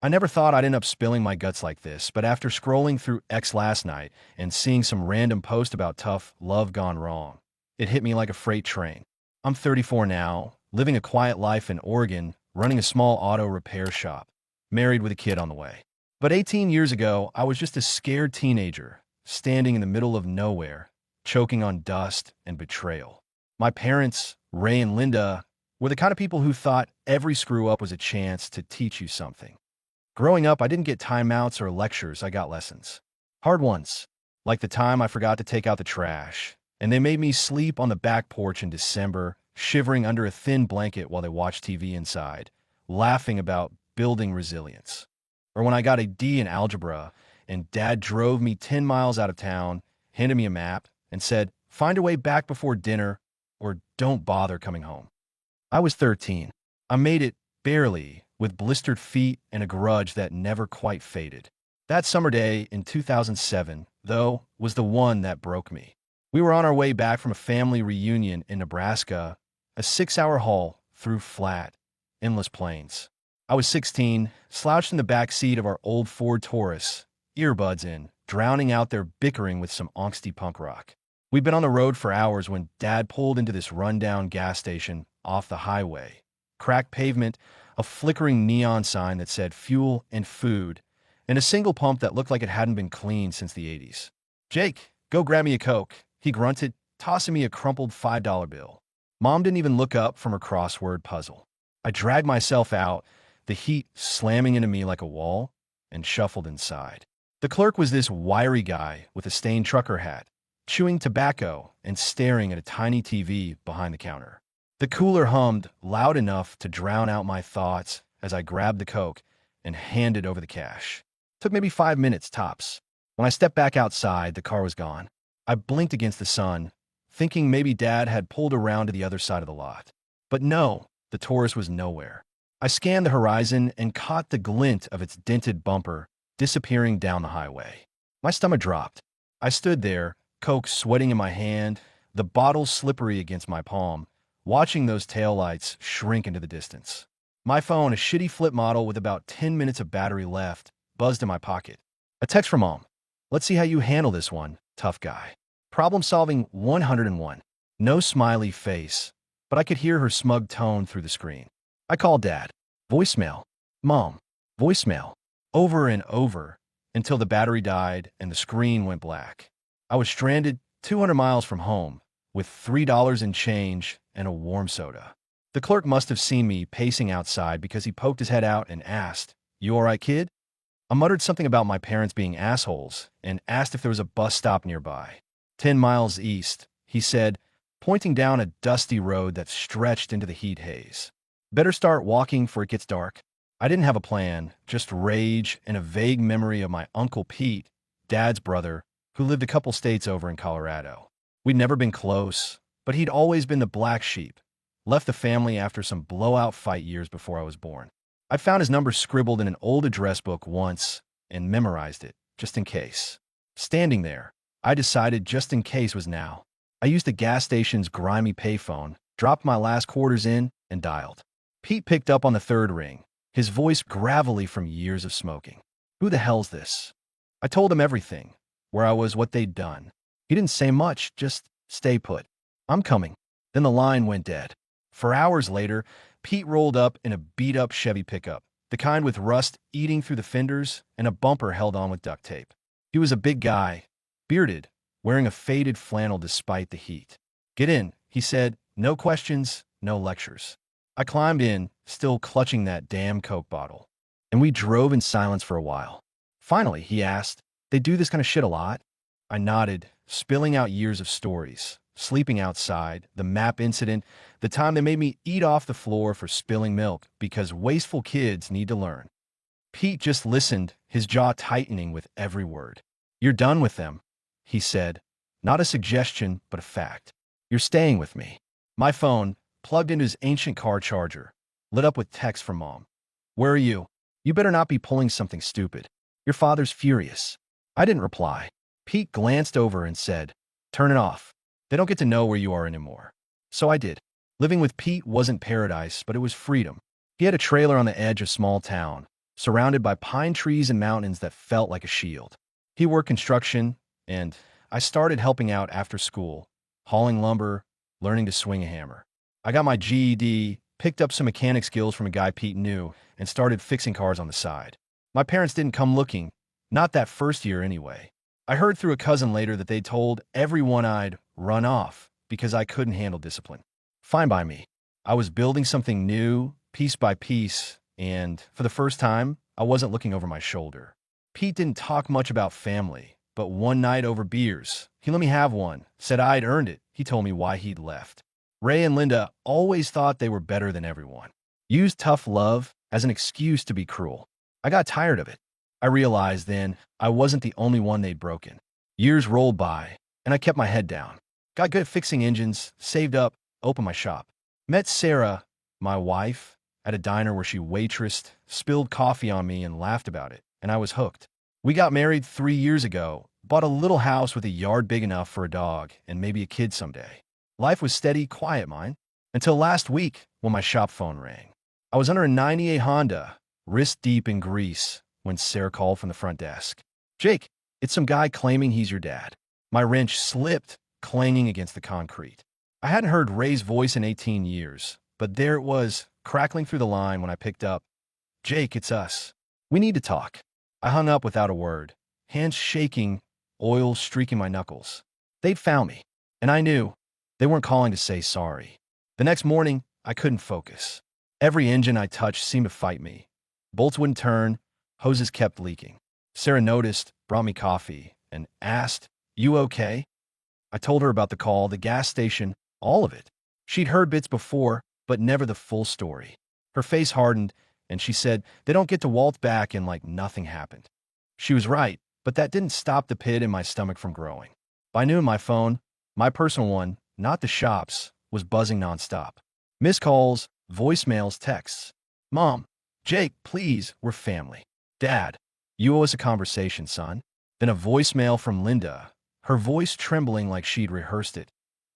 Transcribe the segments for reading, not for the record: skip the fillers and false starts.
I never thought I'd end up spilling my guts like this, but after scrolling through X last night and seeing some random post about tough love gone wrong, it hit me like a freight train. I'm 34 now, living a quiet life in Oregon, running a small auto repair shop, married with a kid on the way. But 18 years ago, I was just a scared teenager, standing in the middle of nowhere, choking on dust and betrayal. My parents, Ray and Linda, were the kind of people who thought every screw-up was a chance to teach you something. Growing up, I didn't get timeouts or lectures, I got lessons. Hard ones, like the time I forgot to take out the trash, and they made me sleep on the back porch in December, shivering under a thin blanket while they watched TV inside, laughing about building resilience. Or when I got a D in algebra, and Dad drove me 10 miles out of town, handed me a map, and said, "Find a way back before dinner, or don't bother coming home." I was 13. I made it, barely, with blistered feet and a grudge that never quite faded. That summer day in 2007, though, was the one that broke me. We were on our way back from a family reunion in Nebraska, a 6-hour haul through flat, endless plains. I was 16, slouched in the back seat of our old Ford Taurus, earbuds in, drowning out their bickering with some angsty punk rock. We'd been on the road for hours when Dad pulled into this rundown gas station off the highway. Cracked pavement, a flickering neon sign that said fuel and food, and a single pump that looked like it hadn't been cleaned since the 80s. "Jake, go grab me a Coke," he grunted, tossing me a crumpled $5 bill. Mom didn't even look up from her crossword puzzle. I dragged myself out, the heat slamming into me like a wall, and shuffled inside. The clerk was this wiry guy with a stained trucker hat, chewing tobacco and staring at a tiny TV behind the counter. The cooler hummed loud enough to drown out my thoughts as I grabbed the Coke and handed over the cash. Took maybe 5 minutes, tops. When I stepped back outside, the car was gone. I blinked against the sun, thinking maybe Dad had pulled around to the other side of the lot. But no, the Taurus was nowhere. I scanned the horizon and caught the glint of its dented bumper disappearing down the highway. My stomach dropped. I stood there, Coke sweating in my hand, the bottle slippery against my palm, watching those taillights shrink into the distance. My phone, a shitty flip model with about 10 minutes of battery left, buzzed in my pocket. A text from Mom. "Let's see how you handle this one, tough guy." Problem solving 101. No smiley face, but I could hear her smug tone through the screen. I called Dad. Voicemail. Mom. Voicemail. Over and over, until the battery died and the screen went black. I was stranded 200 miles from home, with $3 in change and a warm soda. The clerk must have seen me pacing outside because he poked his head out and asked, "You all right, kid?" I muttered something about my parents being assholes and asked if there was a bus stop nearby. 10 miles east, he said, pointing down a dusty road that stretched into the heat haze. "Better start walking before it gets dark." I didn't have a plan, just rage and a vague memory of my Uncle Pete, Dad's brother, who lived a couple states over in Colorado. We'd never been close, but he'd always been the black sheep, left the family after some blowout fight years before I was born. I found his number scribbled in an old address book once and memorized it, just in case. Standing there, I decided just in case was now. I used the gas station's grimy payphone, dropped my last quarters in, and dialed. Pete picked up on the third ring, his voice gravelly from years of smoking. "Who the hell's this?" I told him everything, where I was, what they'd done. He didn't say much, just stay put. "I'm coming." Then the line went dead. For hours later, Pete rolled up in a beat-up Chevy pickup, the kind with rust eating through the fenders and a bumper held on with duct tape. He was a big guy, bearded, wearing a faded flannel despite the heat. "Get in," he said. "No questions, no lectures." I climbed in, still clutching that damn Coke bottle, and we drove in silence for a while. Finally, he asked, "They do this kind of shit a lot?" I nodded, spilling out years of stories. Sleeping outside, the map incident, the time they made me eat off the floor for spilling milk because wasteful kids need to learn. Pete just listened, his jaw tightening with every word. "You're done with them," he said. Not a suggestion, but a fact. "You're staying with me." My phone, plugged into his ancient car charger, lit up with text from Mom. "Where are you? You better not be pulling something stupid. Your father's furious." I didn't reply. Pete glanced over and said, "Turn it off. They don't get to know where you are anymore." So I did. Living with Pete wasn't paradise, but it was freedom. He had a trailer on the edge of a small town, surrounded by pine trees and mountains that felt like a shield. He worked construction, and I started helping out after school, hauling lumber, learning to swing a hammer. I got my GED, picked up some mechanic skills from a guy Pete knew, and started fixing cars on the side. My parents didn't come looking, not that first year anyway. I heard through a cousin later that they told everyone I'd run off because I couldn't handle discipline. Fine by me. I was building something new, piece by piece, and for the first time, I wasn't looking over my shoulder. Pete didn't talk much about family, but one night over beers, he let me have one, said I'd earned it. He told me why he'd left. Ray and Linda always thought they were better than everyone. Used tough love as an excuse to be cruel. I got tired of it. I realized then I wasn't the only one they'd broken. Years rolled by, and I kept my head down. Got good at fixing engines, saved up, opened my shop. Met Sarah, my wife, at a diner where she waitressed, spilled coffee on me, and laughed about it, and I was hooked. We got married 3 years ago, bought a little house with a yard big enough for a dog and maybe a kid someday. Life was steady, quiet, mine, until last week when my shop phone rang. I was under a '98 Honda, wrist deep in grease, when Sarah called from the front desk. Jake, it's some guy claiming he's your dad. My wrench slipped, clanging against the concrete. I hadn't heard Ray's voice in 18 years, but there it was, crackling through the line when I picked up. Jake, it's us. We need to talk. I hung up without a word, hands shaking, oil streaking my knuckles. They'd found me, and I knew they weren't calling to say sorry. The next morning, I couldn't focus. Every engine I touched seemed to fight me. Bolts wouldn't turn, hoses kept leaking. Sarah noticed, brought me coffee, and asked, "You okay?" I told her about the call, the gas station, all of it. She'd heard bits before, but never the full story. Her face hardened, and she said, they don't get to waltz back and like nothing happened. She was right, but that didn't stop the pit in my stomach from growing. By noon, my phone, my personal one, not the shop's, was buzzing nonstop. Missed calls, voicemails, texts. Mom, Jake, please, we're family. Dad, you owe us a conversation, son. Then a voicemail from Linda, her voice trembling like she'd rehearsed it.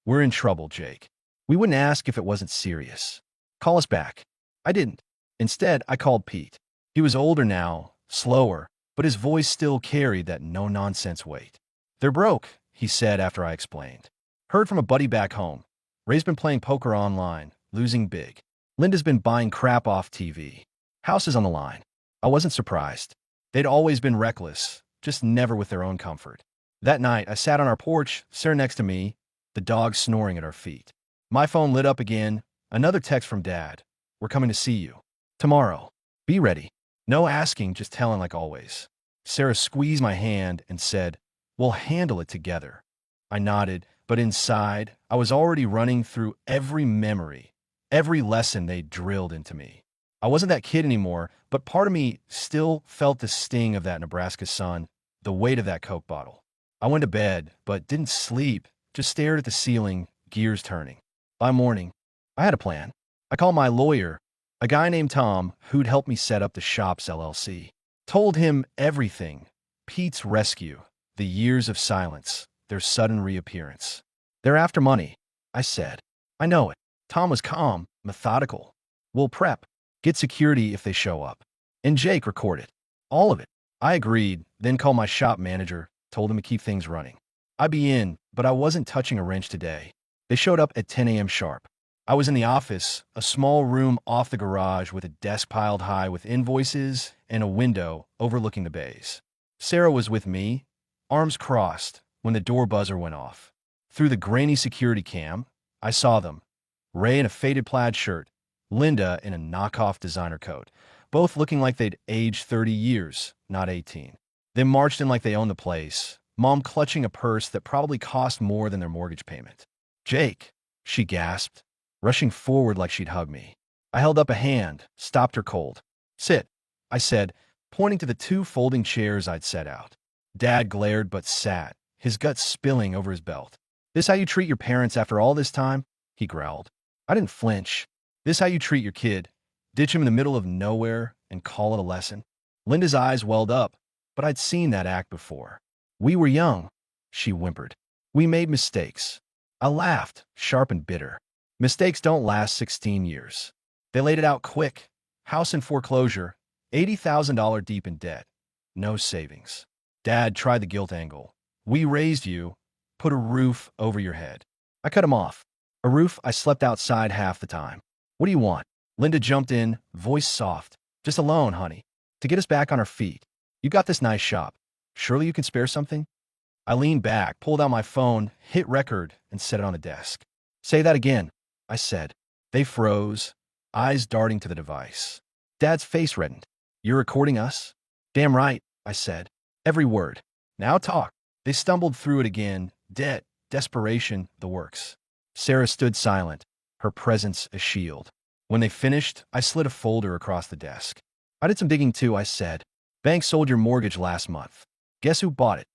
We're in trouble, Jake. We wouldn't ask if it wasn't serious. Call us back. I didn't. Instead, I called Pete. He was older now, slower, but his voice still carried that no-nonsense weight. They're broke, he said after I explained. Heard from a buddy back home. Ray's been playing poker online, losing big. Linda's been buying crap off TV. House is on the line. I wasn't surprised. They'd always been reckless, just never with their own comfort. That night, I sat on our porch, Sarah next to me, the dog snoring at our feet. My phone lit up again, another text from Dad. We're coming to see you. Tomorrow. Be ready. No asking, just telling like always. Sarah squeezed my hand and said, we'll handle it together. I nodded, but inside, I was already running through every memory, every lesson they drilled into me. I wasn't that kid anymore, but part of me still felt the sting of that Nebraska sun, the weight of that Coke bottle. I went to bed, but didn't sleep, just stared at the ceiling, gears turning. By morning, I had a plan. I called my lawyer, a guy named Tom, who'd helped me set up the shop's LLC. Told him everything. Pete's rescue, the years of silence, their sudden reappearance. They're after money, I said. I know it. Tom was calm, methodical. We'll prep. Get security if they show up. And Jake recorded. All of it. I agreed, then called my shop manager, told him to keep things running. I'd be in, but I wasn't touching a wrench today. They showed up at 10 a.m. sharp. I was in the office, a small room off the garage with a desk piled high with invoices and a window overlooking the bays. Sarah was with me, arms crossed, when the door buzzer went off. Through the grainy security cam, I saw them. Ray in a faded plaid shirt, Linda in a knockoff designer coat, both looking like they'd aged 30 years, not 18. They marched in like they owned the place, Mom clutching a purse that probably cost more than their mortgage payment. Jake, she gasped, rushing forward like she'd hug me. I held up a hand, stopped her cold. Sit, I said, pointing to the 2 folding chairs I'd set out. Dad glared but sat, his guts spilling over his belt. This how you treat your parents after all this time? He growled. I didn't flinch. This how you treat your kid? Ditch him in the middle of nowhere and call it a lesson? Linda's eyes welled up, but I'd seen that act before. We were young, she whimpered. We made mistakes. I laughed, sharp and bitter. Mistakes don't last 16 years. They laid it out quick. House in foreclosure, $80,000 deep in debt. No savings. Dad tried the guilt angle. We raised you, put a roof over your head. I cut him off. A roof? I slept outside half the time. What do you want? Linda jumped in, voice soft. Just a loan, honey. To get us back on our feet. You got this nice shop. Surely you can spare something? I leaned back, pulled out my phone, hit record, and set it on the desk. Say that again, I said. They froze, eyes darting to the device. Dad's face reddened. You're recording us? Damn right, I said. Every word. Now talk. They stumbled through it again. Debt, desperation, the works. Sarah stood silent, her presence a shield. When they finished, I slid a folder across the desk. I did some digging too, I said. Bank sold your mortgage last month. Guess who bought it?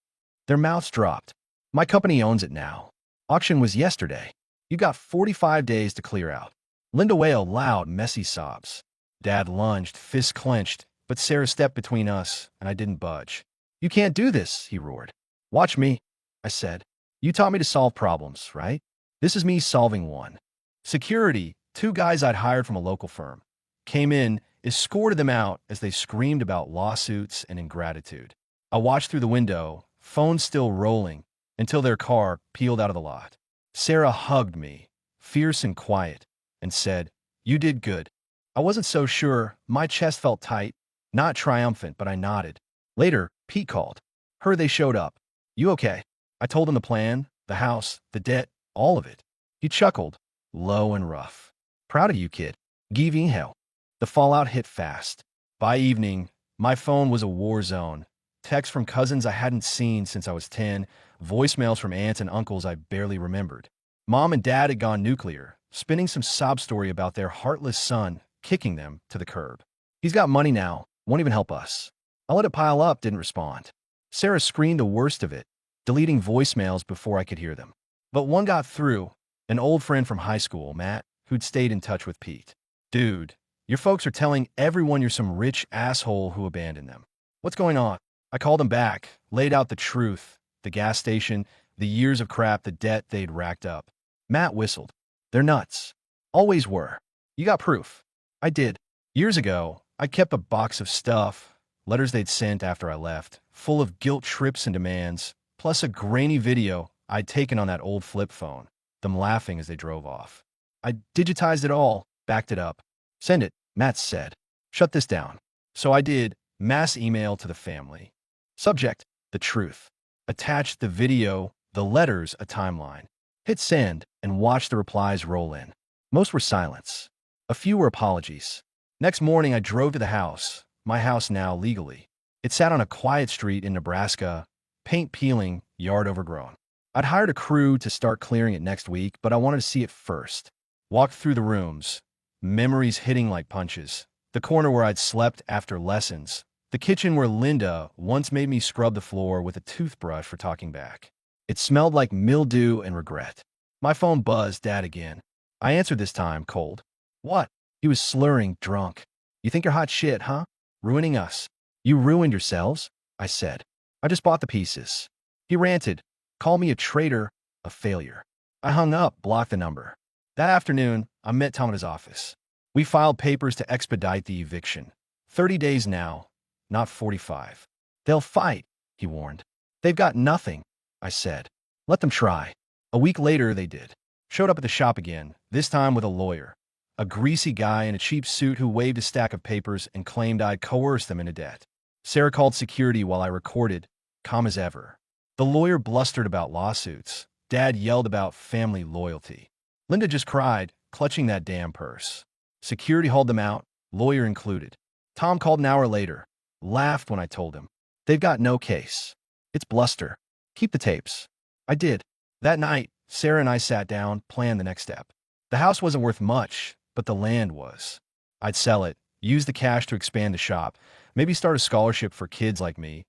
Their mouths dropped. My company owns it now. Auction was yesterday. You got 45 days to clear out. Linda wailed loud, messy sobs. Dad lunged, fists clenched, but Sarah stepped between us, and I didn't budge. You can't do this, he roared. Watch me, I said. You taught me to solve problems, right? This is me solving one. Security, two guys I'd hired from a local firm, came in, escorted them out as they screamed about lawsuits and ingratitude. I watched through the window, phone still rolling, until their car peeled out of the lot. Sarah hugged me, fierce and quiet, and said, You did good. I wasn't so sure. My chest felt tight, not triumphant, but I nodded. Later, Pete called. Heard they showed up. You okay? I told him the plan, the house, the debt, all of it. He chuckled, low and rough. Proud of you, kid. Giving hell. The fallout hit fast. By evening, my phone was a war zone. Texts from cousins I hadn't seen since I was 10, voicemails from aunts and uncles I barely remembered. Mom and Dad had gone nuclear, spinning some sob story about their heartless son kicking them to the curb. He's got money now, won't even help us. I let it pile up, didn't respond. Sarah screened the worst of it, deleting voicemails before I could hear them. But one got through, an old friend from high school, Matt, who'd stayed in touch with Pete. Dude, your folks are telling everyone you're some rich asshole who abandoned them. What's going on? I called him back, laid out the truth, the gas station, the years of crap, the debt they'd racked up. Matt whistled. They're nuts. Always were. You got proof. I did. Years ago, I kept a box of stuff, letters they'd sent after I left, full of guilt trips and demands, plus a grainy video I'd taken on that old flip phone, them laughing as they drove off. I digitized it all, backed it up. Send it, Matt said. Shut this down. So I did. Mass email to the family. Subject, the truth. Attached the video, the letters, a timeline. Hit send and watch the replies roll in. Most were silence. A few were apologies. Next morning, I drove to the house, my house now legally. It sat on a quiet street in Nebraska, paint peeling, yard overgrown. I'd hired a crew to start clearing it next week, but I wanted to see it first. Walked through the rooms, memories hitting like punches. The corner where I'd slept after lessons. The kitchen where Linda once made me scrub the floor with a toothbrush for talking back. It smelled like mildew and regret. My phone buzzed, Dad again. I answered this time, cold. What? He was slurring, drunk. You think you're hot shit, huh? Ruining us. You ruined yourselves, I said. I just bought the pieces. He ranted. Called me a traitor, a failure. I hung up, blocked the number. That afternoon, I met Tom at his office. We filed papers to expedite the eviction. 30 days now, not 45. They'll fight, he warned. They've got nothing, I said. Let them try. A week later, they did. Showed up at the shop again, this time with a lawyer. A greasy guy in a cheap suit who waved a stack of papers and claimed I'd coerced them into debt. Sarah called security while I recorded, calm as ever. The lawyer blustered about lawsuits. Dad yelled about family loyalty. Linda just cried, clutching that damn purse. Security hauled them out, lawyer included. Tom called an hour later, laughed when I told him. They've got no case. It's bluster. Keep the tapes. I did. That night, Sarah and I sat down, planned the next step. The house wasn't worth much, but the land was. I'd sell it, use the cash to expand the shop, maybe start a scholarship for kids like me,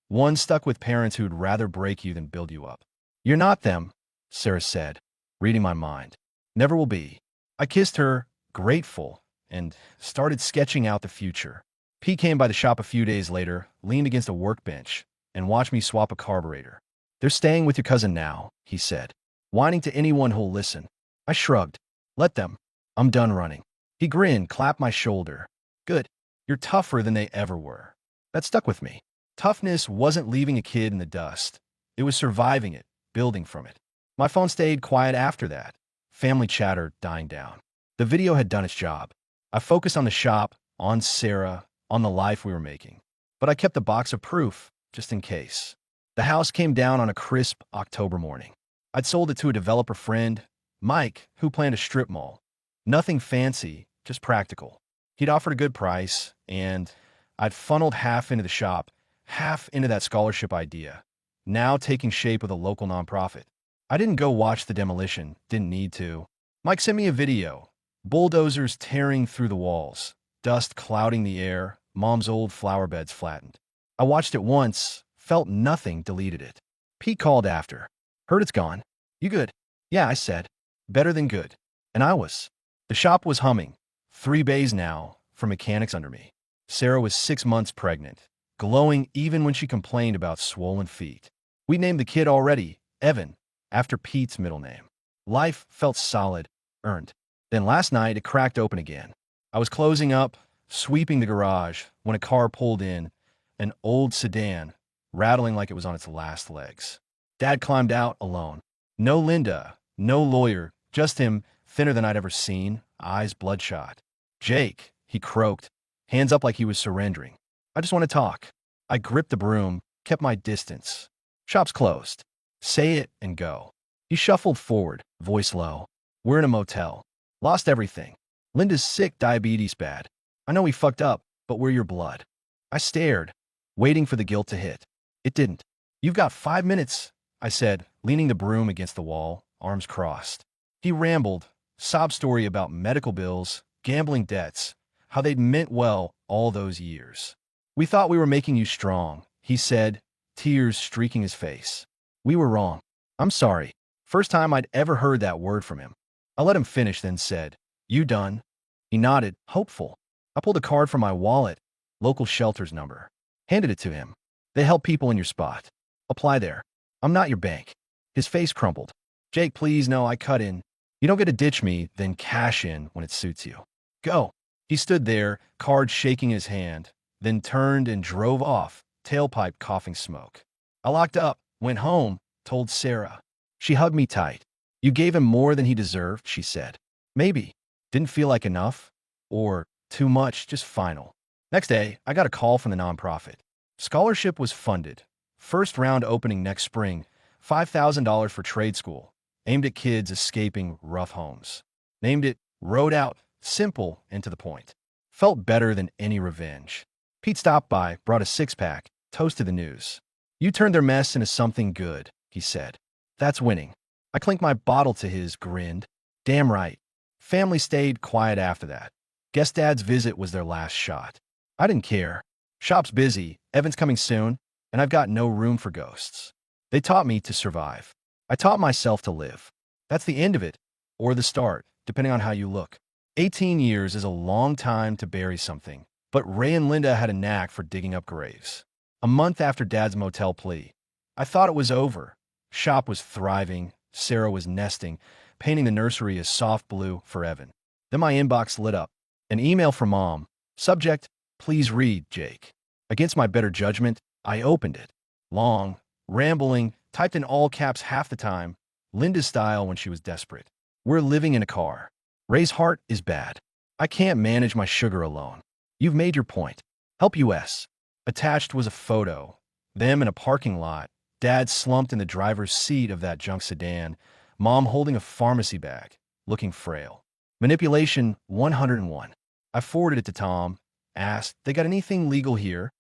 one stuck with parents who'd rather break you than build you up. You're not them, Sarah said, reading my mind. Never will be. I kissed her, grateful, and started sketching out the future. Pete came by the shop a few days later, leaned against a workbench, and watched me swap a carburetor. They're staying with your cousin now, he said, whining to anyone who'll listen. I shrugged. Let them. I'm done running. He grinned, clapped my shoulder. Good. You're tougher than they ever were. That stuck with me. Toughness wasn't leaving a kid in the dust. It was surviving it, building from it. My phone stayed quiet after that. Family chatter dying down. The video had done its job. I focused on the shop, on Sarah, on the life we were making. But I kept a box of proof, just in case. The house came down on a crisp October morning. I'd sold it to a developer friend, Mike, who planned a strip mall. Nothing fancy, just practical. He'd offered a good price, and I'd funneled half into the shop, half into that scholarship idea, now taking shape with a local nonprofit. I didn't go watch the demolition, didn't need to. Mike sent me a video. Bulldozers tearing through the walls, dust clouding the air, Mom's old flower beds flattened. I watched it once, felt nothing, deleted it. Pete called after. Heard it's gone. You good? Yeah, I said. Better than good. And I was. The shop was humming. 3 bays now, for mechanics under me. Sarah was 6 months pregnant, glowing even when she complained about swollen feet. We named the kid already, Evan, after Pete's middle name. Life felt solid, earned. Then last night, it cracked open again. I was closing up, sweeping the garage, when a car pulled in, an old sedan, rattling like it was on its last legs. Dad climbed out alone. No Linda, no lawyer, just him, thinner than I'd ever seen, eyes bloodshot. Jake, he croaked, hands up like he was surrendering. I just want to talk. I gripped the broom, kept my distance. Shop's closed. Say it and go. He shuffled forward, voice low. We're in a motel. Lost everything. Linda's sick, diabetes bad. I know we fucked up, but we're your blood. I stared, waiting for the guilt to hit. It didn't. You've got 5 minutes, I said, leaning the broom against the wall, arms crossed. He rambled, sob story about medical bills, gambling debts, how they'd meant well all those years. We thought we were making you strong, he said, tears streaking his face. We were wrong. I'm sorry. First time I'd ever heard that word from him. I let him finish, then said, You done? He nodded, hopeful. I pulled a card from my wallet, local shelter's number. Handed it to him. They help people in your spot. Apply there. I'm not your bank. His face crumpled. Jake, please, no, I cut in. You don't get to ditch me, then cash in when it suits you. Go. He stood there, card shaking in his hand, then turned and drove off, tailpipe coughing smoke. I locked up, went home, told Sarah. She hugged me tight. You gave him more than he deserved, she said. Maybe. Didn't feel like enough. Or too much, just final. Next day, I got a call from the nonprofit. Scholarship was funded. First round opening next spring, $5,000 for trade school, aimed at kids escaping rough homes. Named it Road Out, simple and to the point. Felt better than any revenge. Pete stopped by, brought a 6-pack, toasted the news. You turned their mess into something good, he said. That's winning. I clinked my bottle to his, grinned. Damn right. Family stayed quiet after that. Guess Dad's visit was their last shot. I didn't care. Shop's busy, Evan's coming soon, and I've got no room for ghosts. They taught me to survive. I taught myself to live. That's the end of it, or the start, depending on how you look. 18 years is a long time to bury something, but Ray and Linda had a knack for digging up graves. A month after Dad's motel plea, I thought it was over. Shop was thriving, Sarah was nesting, painting the nursery a soft blue for Evan. Then my inbox lit up. An email from Mom. Subject, please read, Jake. Against my better judgment, I opened it. Long, rambling, typed in all caps half the time, Linda's style when she was desperate. We're living in a car. Ray's heart is bad. I can't manage my sugar alone. You've made your point. Help US. Attached was a photo. Them in a parking lot. Dad slumped in the driver's seat of that junk sedan. Mom holding a pharmacy bag, looking frail. Manipulation 101. I forwarded it to Tom, asked, they got anything legal here?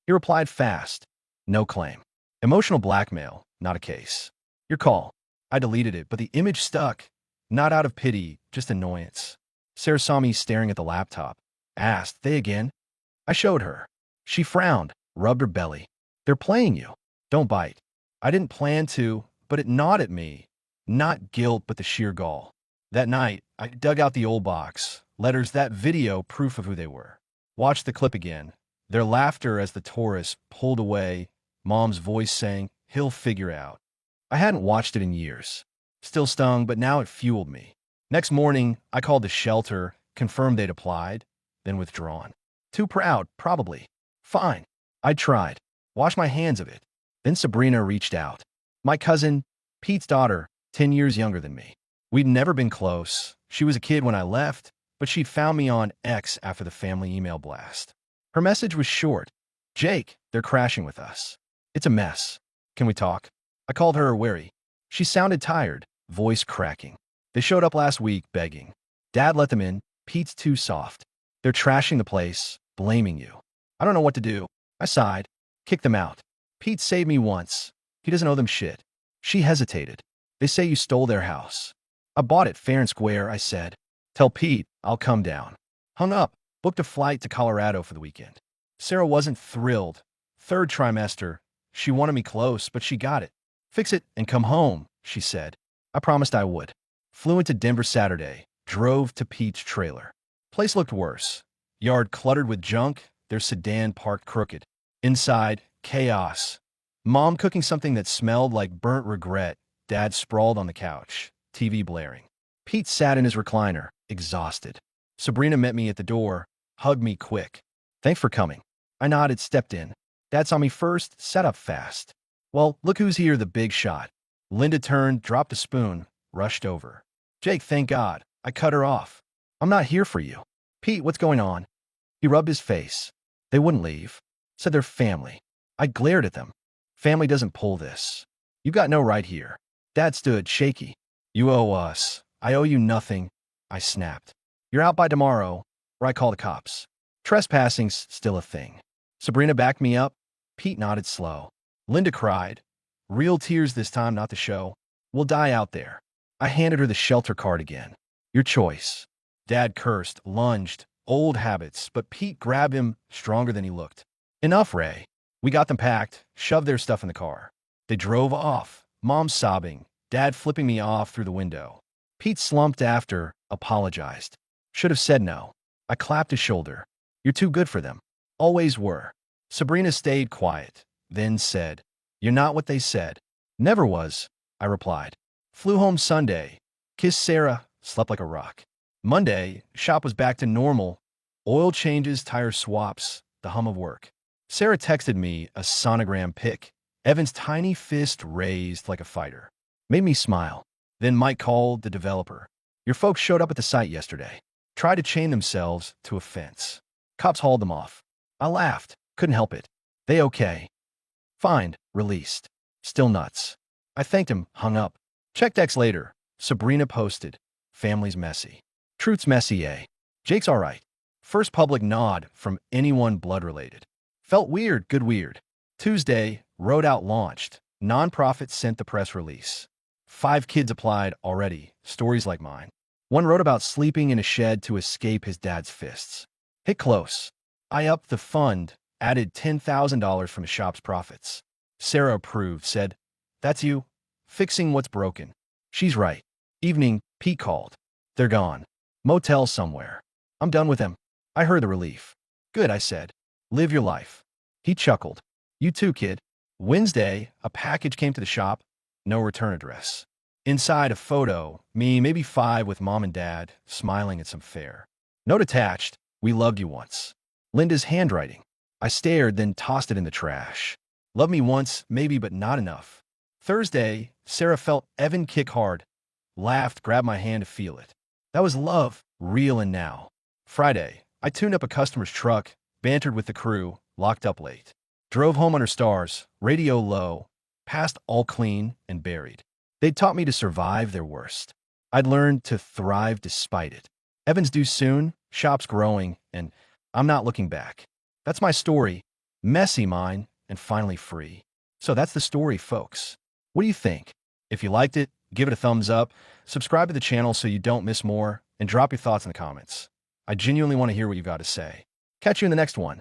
He replied fast. No claim. Emotional blackmail, not a case. Your call. I deleted it, but the image stuck. Not out of pity, just annoyance. Sarah saw me staring at the laptop. Asked, they again? I showed her. She frowned, rubbed her belly. They're playing you. Don't bite. I didn't plan to, but it gnawed at me. Not guilt, but the sheer gall. That night, I dug out the old box. Letters, that video, proof of who they were. Watched the clip again. Their laughter as the tourists pulled away. Mom's voice saying, he'll figure out. I hadn't watched it in years. Still stung, but now it fueled me. Next morning, I called the shelter, confirmed they'd applied, then withdrawn. Too proud, probably. Fine. I tried. Washed my hands of it. Then Sabrina reached out. My cousin, Pete's daughter, 10 years younger than me. We'd never been close. She was a kid when I left, but she'd found me on X after the family email blast. Her message was short. Jake, they're crashing with us. It's a mess. Can we talk? I called her wary. She sounded tired, voice cracking. They showed up last week, begging. Dad let them in. Pete's too soft. They're trashing the place, blaming you. I don't know what to do. I sighed. Kick them out. Pete saved me once. He doesn't owe them shit. She hesitated. They say you stole their house. I bought it fair and square, I said. Tell Pete I'll come down. Hung up. Booked a flight to Colorado for the weekend. Sarah wasn't thrilled. Third trimester. She wanted me close, but she got it. Fix it and come home, she said. I promised I would. Flew into Denver Saturday. Drove to Pete's trailer. Place looked worse. Yard cluttered with junk, their sedan parked crooked. Inside, chaos. Mom cooking something that smelled like burnt regret. Dad sprawled on the couch, TV blaring. Pete sat in his recliner, exhausted. Sabrina met me at the door, hugged me quick. Thanks for coming. I nodded, stepped in. Dad saw me first, set up fast. Well, look who's here, the big shot. Linda turned, dropped a spoon, rushed over. Jake, thank God. I cut her off. I'm not here for you. Pete, what's going on? He rubbed his face. They wouldn't leave. Said they're family. I glared at them. Family doesn't pull this. You got no right here. Dad stood, shaky. You owe us. I owe you nothing. I snapped. You're out by tomorrow, or I call the cops. Trespassing's still a thing. Sabrina backed me up. Pete nodded slow. Linda cried. Real tears this time, not the show. We'll die out there. I handed her the shelter card again. Your choice. Dad cursed, lunged. Old habits, but Pete grabbed him stronger than he looked. Enough, Ray. We got them packed, shoved their stuff in the car. They drove off, Mom sobbing, Dad flipping me off through the window. Pete slumped after, apologized. Should have said no. I clapped his shoulder. You're too good for them. Always were. Sabrina stayed quiet, then said, You're not what they said. Never was, I replied. Flew home Sunday. Kissed Sarah, slept like a rock. Monday, shop was back to normal. Oil changes, tire swaps, the hum of work. Sarah texted me a sonogram pic. Evan's tiny fist raised like a fighter. Made me smile. Then Mike called the developer. Your folks showed up at the site yesterday. Tried to chain themselves to a fence. Cops hauled them off. I laughed. Couldn't help it. They okay. Fined. Released. Still nuts. I thanked him. Hung up. Checked X later. Sabrina posted. Family's messy. Truth's messy, eh? Jake's all right. First public nod from anyone blood-related. Felt weird, good weird. Tuesday, Road Out launched. Nonprofit sent the press release. 5 kids applied already, stories like mine. One wrote about sleeping in a shed to escape his dad's fists. Hit close. I upped the fund, added $10,000 from his shop's profits. Sarah approved, said, That's you. Fixing what's broken. She's right. Evening, Pete called. They're gone. Motel somewhere. I'm done with them. I heard the relief. Good, I said. Live your life. He chuckled. You too, kid. Wednesday, a package came to the shop. No return address. Inside, a photo, me, maybe 5 with Mom and Dad, smiling at some fare. Note attached, we loved you once. Linda's handwriting. I stared, then tossed it in the trash. Love me once, maybe, but not enough. Thursday, Sarah felt Evan kick hard. Laughed, grabbed my hand to feel it. That was love, real and now. Friday, I tuned up a customer's truck, bantered with the crew, locked up late. Drove home under stars, radio low, past all clean and buried. They'd taught me to survive their worst. I'd learned to thrive despite it. Evan's due soon, shop's growing, and I'm not looking back. That's my story. Messy mine, and finally free. So that's the story, folks. What do you think? If you liked it, give it a thumbs up, subscribe to the channel so you don't miss more, and drop your thoughts in the comments. I genuinely want to hear what you've got to say. Catch you in the next one.